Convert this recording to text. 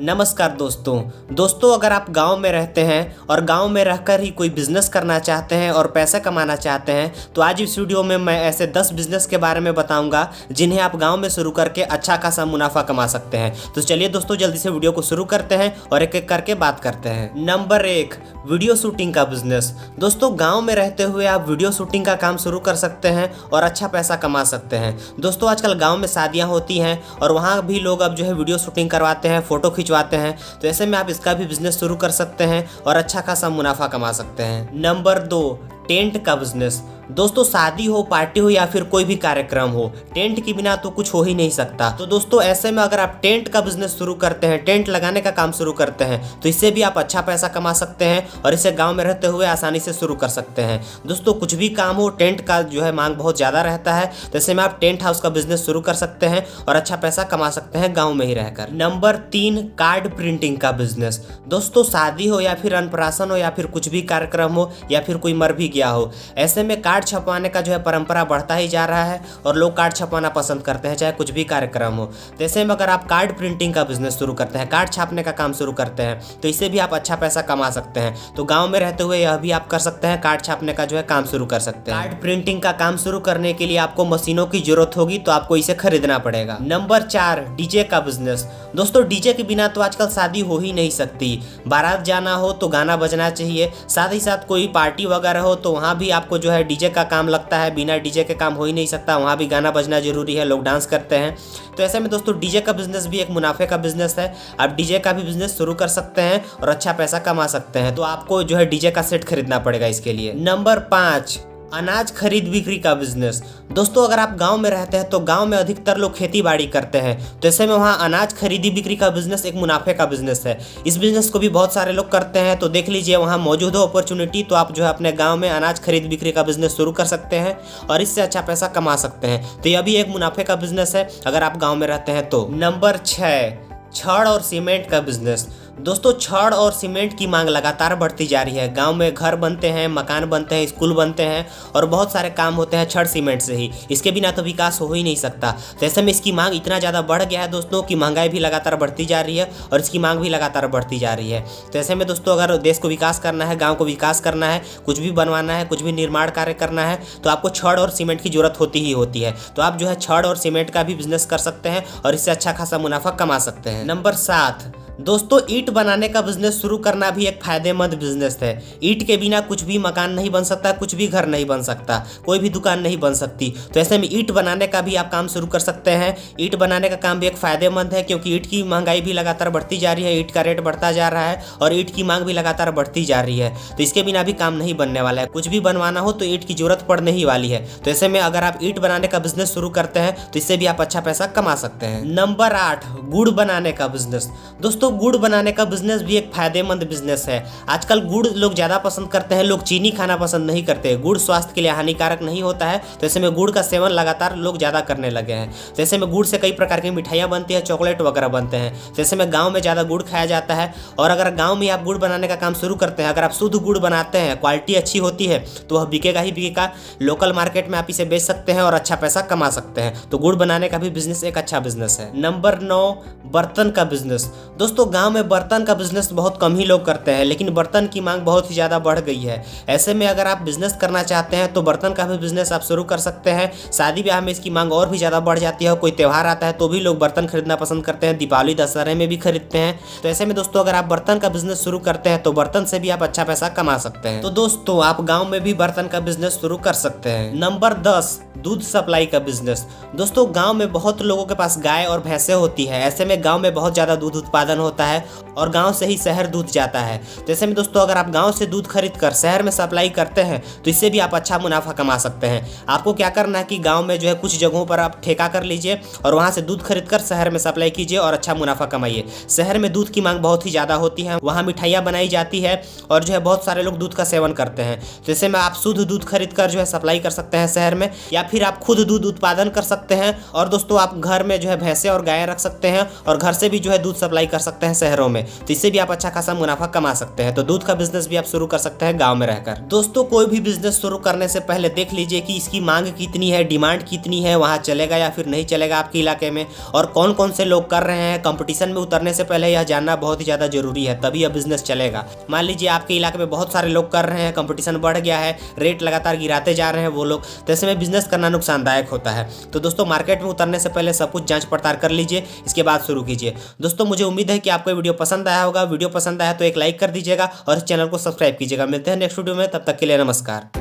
नमस्कार दोस्तों अगर आप गांव में रहते हैं और गांव में रहकर ही कोई बिजनेस करना चाहते हैं और पैसा कमाना चाहते हैं तो आज इस वीडियो में मैं ऐसे 10 बिजनेस के बारे में बताऊंगा जिन्हें आप गांव में शुरू करके अच्छा खासा मुनाफा कमा सकते हैं। तो चलिए दोस्तों जल्दी से वीडियो को शुरू करते हैं और एक एक करके बात करते हैं। नंबर 1, वीडियो शूटिंग का बिजनेस। दोस्तों गाँव में रहते हुए आप वीडियो शूटिंग का काम शुरू कर सकते हैं और अच्छा पैसा कमा सकते हैं। दोस्तों आजकल गाँव में शादियाँ होती हैं और वहाँ भी लोग अब जो है वीडियो शूटिंग करवाते हैं, फोटो खिंचवाते हैं। तो ऐसे में आप इसका भी बिजनेस शुरू कर सकते हैं और अच्छा खासा मुनाफा कमा सकते हैं। नंबर 2, टेंट का बिजनेस। दोस्तों शादी हो, पार्टी हो या फिर कोई भी कार्यक्रम हो, टेंट के बिना तो कुछ हो ही नहीं सकता। तो दोस्तों ऐसे में अगर आप टेंट का बिजनेस शुरू करते हैं, टेंट लगाने का काम शुरू करते हैं तो इससे भी आप अच्छा पैसा कमा सकते हैं और इसे गांव में रहते हुए आसानी से शुरू कर सकते हैं। दोस्तों कुछ भी काम हो, टेंट का जो है मांग बहुत ज़्यादा रहता है। तो ऐसे में आप टेंट हाउस का बिजनेस शुरू कर सकते हैं और अच्छा पैसा कमा सकते हैं गाँव में ही रहकर। नंबर 3, कार्ड प्रिंटिंग का बिजनेस। दोस्तों शादी हो या फिर अन्नप्राशन हो या फिर कुछ भी कार्यक्रम हो या फिर कोई मर भी गया हो, ऐसे में कार्ड छपवाने का जो है परंपरा बढ़ता ही जा रहा है और लोग कार्ड छपवाना पसंद करते हैं चाहे कुछ भी कार्यक्रम हो। तो ऐसे में अगर आप कार्ड प्रिंटिंग का बिजनेस शुरू करते हैं, कार्ड छापने का काम शुरू करते हैं तो इससे भी आप अच्छा पैसा कमा सकते हैं। तो गांव में रहते हुए यह भी आप कर सकते हैं, कार्ड छापने का जो है काम शुरू कर सकते हैं। कार्ड प्रिंटिंग का काम शुरू करने के लिए आपको मशीनों की जरूरत होगी तो आपको इसे खरीदना पड़ेगा। नंबर 4, डीजे का बिजनेस। दोस्तों डीजे के बिना तो आजकल शादी हो ही नहीं सकती। बारात जाना हो तो गाना बजना चाहिए, साथ ही साथ कोई पार्टी वगैरह हो तो वहाँ भी आपको जो है डीजे का काम लगता है। बिना डीजे के काम हो ही नहीं सकता, वहाँ भी गाना बजना जरूरी है, लोग डांस करते हैं। तो ऐसे में दोस्तों डीजे का बिजनेस भी एक मुनाफे का बिजनेस है। आप डीजे का भी बिजनेस शुरू कर सकते हैं और अच्छा पैसा कमा सकते हैं। तो आपको जो है डीजे का सेट खरीदना पड़ेगा इसके लिए। नंबर 5, अनाज खरीद बिक्री का बिजनेस। दोस्तों अगर आप गांव में रहते हैं तो गांव में अधिकतर लोग खेती बाड़ी करते हैं। तो ऐसे में वहाँ अनाज खरीदी बिक्री का बिजनेस एक मुनाफे का बिजनेस है। इस बिजनेस को भी बहुत सारे लोग करते हैं। तो देख लीजिए वहाँ मौजूद हो अपॉर्चुनिटी तो आप जो है अपने गांव में अनाज खरीद बिक्री का बिजनेस शुरू कर सकते हैं और इससे अच्छा पैसा कमा सकते हैं। तो यह भी एक मुनाफे का बिजनेस है अगर आप गाँव में रहते हैं तो। नंबर 6, छड़ और सीमेंट का बिजनेस। दोस्तों छड़ और सीमेंट की मांग लगातार बढ़ती जा रही है। गांव में घर बनते हैं, मकान बनते हैं, स्कूल बनते हैं और बहुत सारे काम होते हैं छड़ सीमेंट से ही। इसके बिना तो विकास हो ही नहीं सकता। तो ऐसे में इसकी मांग इतना ज़्यादा बढ़ गया है दोस्तों कि महंगाई भी लगातार बढ़ती जा रही है और इसकी मांग भी लगातार बढ़ती जा रही है। तो ऐसे में दोस्तों अगर देश को विकास करना है, गाँव को विकास करना है, कुछ भी बनवाना है, कुछ भी निर्माण कार्य करना है तो आपको छड़ और सीमेंट की जरूरत होती ही होती है। तो आप जो है छड़ और सीमेंट का भी बिजनेस कर सकते हैं और इससे अच्छा खासा मुनाफा कमा सकते हैं। नंबर 7, दोस्तों ईंट बनाने का बिजनेस शुरू करना भी एक फायदेमंद बिजनेस है। ईंट के बिना कुछ भी मकान नहीं बन सकता, कुछ भी घर नहीं बन सकता, कोई भी दुकान नहीं बन सकती। तो ऐसे में ईंट बनाने का भी आप काम शुरू कर सकते हैं। ईंट बनाने का काम भी एक फायदेमंद है क्योंकि ईंट की महंगाई भी लगातार बढ़ती जा रही है, ईंट का रेट बढ़ता जा रहा है और ईंट की मांग भी लगातार बढ़ती जा रही है। तो इसके बिना भी काम नहीं बनने वाला है। कुछ भी बनवाना हो तो ईंट की जरूरत पड़ने ही वाली है। तो ऐसे में अगर आप ईंट बनाने का बिजनेस शुरू करते हैं तो इससे भी आप अच्छा पैसा कमा सकते हैं। नंबर 8, गुड़ बनाने का बिजनेस। दोस्तों गुड़ बनाने का बिजनेस भी एक फायदेमंद बिजनेस है। आजकल गुड़ लोग ज़्यादा पसंद करते हैं, लोग चीनी खाना पसंद नहीं करते। गुड़ स्वास्थ्य के लिए हानिकारक नहीं होता है। तो ऐसे में गुड़ का सेवन लगातार लोग ज़्यादा करने लगे हैं। तो ऐसे में गुड़ से कई प्रकार की मिठाइयाँ बनती है, चॉकलेट वगैरह बनते हैं। तो ऐसे में गाँव में ज़्यादा गुड़ खाया जाता है और अगर गाँव में आप गुड़ बनाने का काम शुरू करते हैं, अगर आप शुद्ध गुड़ बनाते हैं, क्वालिटी अच्छी होती है तो वह बिकेगा ही बिकेगा। लोकल मार्केट में आप इसे बेच सकते हैं और अच्छा पैसा कमा सकते हैं। तो गुड़ बनाने का भी बिजनेस एक अच्छा बिजनेस है। नंबर 9, बर्तन का बिजनेस। दोस्तों गाँव में बर्तन का बिजनेस बहुत कम ही लोग करते हैं लेकिन बर्तन की मांग बहुत ही ज़्यादा बढ़ गई है। ऐसे में अगर आप बिजनेस करना चाहते हैं तो बर्तन का भी बिजनेस आप शुरू कर सकते हैं। शादी ब्याह में इसकी मांग और भी ज़्यादा बढ़ जाती है। कोई त्यौहार आता है तो भी लोग बर्तन खरीदना पसंद करते हैं, दीपावली दशहरे में भी खरीदते हैं। तो ऐसे में दोस्तों अगर आप बर्तन का बिजनेस शुरू करते हैं तो बर्तन से भी आप अच्छा पैसा कमा सकते हैं। तो दोस्तों आप गाँव में भी बर्तन का बिजनेस शुरू कर सकते हैं। नंबर 10, दूध सप्लाई का बिजनेस। दोस्तों गांव में बहुत लोगों के पास गाय और भैंसें होती है। ऐसे में गांव में बहुत ज़्यादा दूध उत्पादन होता है और गांव से ही शहर दूध जाता है। तो ऐसे में दोस्तों अगर आप गांव से दूध खरीद कर शहर में सप्लाई करते हैं तो इससे भी आप अच्छा मुनाफा कमा सकते हैं। आपको क्या करना है कि गाँव में जो है कुछ जगहों पर आप ठेका कर लीजिए और वहाँ से दूध खरीद कर शहर में सप्लाई कीजिए और अच्छा मुनाफा कमाइए। शहर में दूध की मांग बहुत ही ज़्यादा होती है, वहाँ मिठाइयाँ बनाई जाती है और जो है बहुत सारे लोग दूध का सेवन करते हैं। तो ऐसे में आप शुद्ध दूध खरीद कर जो है सप्लाई कर सकते हैं शहर में, या फिर आप खुद दूध उत्पादन कर सकते हैं। और दोस्तों आप घर में जो है भैंसे और गायें रख सकते हैं और घर से भी जो है दूध सप्लाई कर सकते हैं शहरों में, तो इससे भी आप अच्छा खासा मुनाफा कमा सकते हैं। तो दूध का बिजनेस भी आप शुरू कर सकते हैं गाँव में रहकर। दोस्तों, कोई भी बिजनेस शुरू करने से पहले देख लीजिए कि इसकी मांग कितनी है, डिमांड कितनी है, वहाँ चलेगा या फिर नहीं चलेगा आपके इलाके में, और कौन कौन से लोग कर रहे हैं। कंपटीशन में उतरने से पहले यह जानना बहुत ही ज़्यादा जरूरी है, तभी यह बिजनेस चलेगा। मान लीजिए आपके इलाके में बहुत सारे लोग कर रहे हैं, कंपटीशन बढ़ गया है, रेट लगातार गिराते जा रहे हैं वो लोग, तो ऐसे में बिजनेस करना नुकसानदायक होता है। तो दोस्तों, मार्केट में उतरने से पहले सब कुछ जांच पड़ताल कर लीजिए, इसके बाद शुरू कीजिए। दोस्तों, मुझे उम्मीद है कि आपको वीडियो पसंद आया होगा। वीडियो पसंद आया तो एक लाइक कर दीजिएगा और इस चैनल को सब्सक्राइब कीजिएगा। मिलते हैं नेक्स्ट वीडियो में, तब तक के लिए नमस्कार।